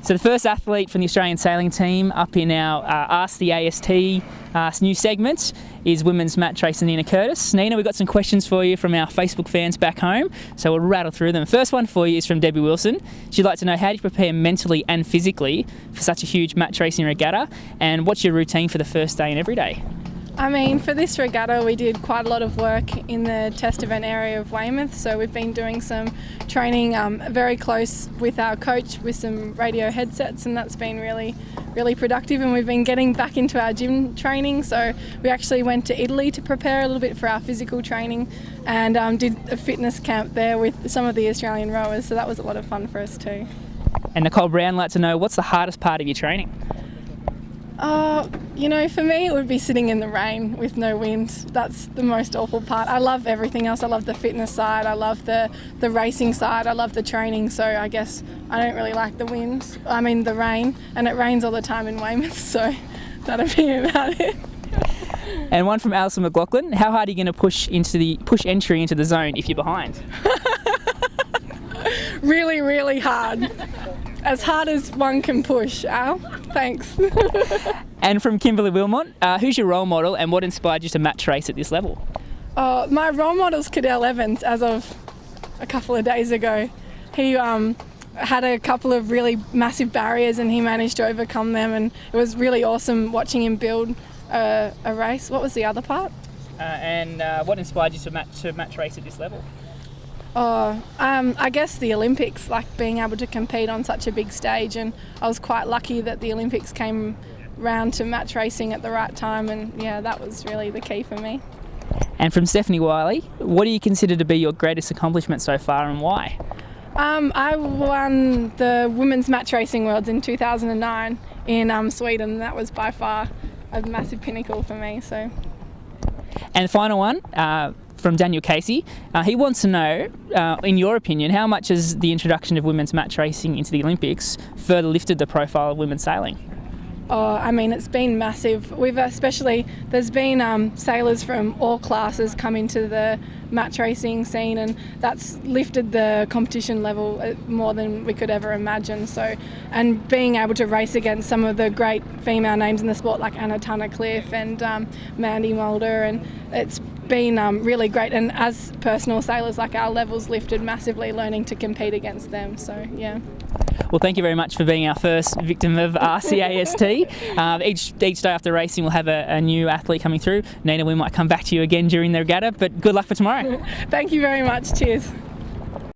So the first athlete from the Australian sailing team up in our Ask The AST new segment is women's match racer Nina Curtis. Nina, we've got some questions for you from our Facebook fans back home, so we'll rattle through them. First one for you is from Debbie Wilson. She'd like to know, how do you prepare mentally and physically for such a huge match racing regatta, and what's your routine for the first day and every day? I mean, for this regatta we did quite a lot of work in the test event area of Weymouth, so we've been doing some training very close with our coach with some radio headsets, and that's been really productive, and we've been getting back into our gym training. So we actually went to Italy to prepare a little bit for our physical training and did a fitness camp there with some of the Australian rowers, so that was a lot of fun for us too. And Nicole Brown would like to know, what's the hardest part of your training? For me it would be sitting in the rain with no wind. That's the most awful part. I love everything else. I love the fitness side, I love the racing side, I love the training, so I guess I don't really like the rain, and it rains all the time in Weymouth, so that'd be about it. And one from Alison McLaughlin, how hard are you going to push entry into the zone if you're behind? Really hard. As hard as one can push, Al. Thanks. And from Kimberly Wilmot, who's your role model and what inspired you to match race at this level? My role model's Cadell Evans as of a couple of days ago. He had a couple of really massive barriers and he managed to overcome them, and it was really awesome watching him build a race. What was the other part? And what inspired you to match race at this level? I guess the Olympics, like being able to compete on such a big stage, and I was quite lucky that the Olympics came round to match racing at the right time, and yeah, that was really the key for me. And from Stephanie Wiley, what do you consider to be your greatest accomplishment so far and why? I won the Women's Match Racing Worlds in 2009 in Sweden. That was by far a massive pinnacle for me. So. And the final one, from Daniel Casey. He wants to know, in your opinion, how much has the introduction of women's match racing into the Olympics further lifted the profile of women's sailing? It's been massive. There's been sailors from all classes come into the match racing scene, and that's lifted the competition level more than we could ever imagine. So, and being able to race against some of the great female names in the sport like Anna Tunnicliffe and Mandy Mulder, and it's been really great, and as personal sailors, like our levels lifted massively learning to compete against them, so yeah. Well, thank you very much for being our first victim of Ask The AST. Each day after racing we'll have a new athlete coming through. Nina, we might come back to you again during the regatta, but good luck for tomorrow. Thank you very much, cheers.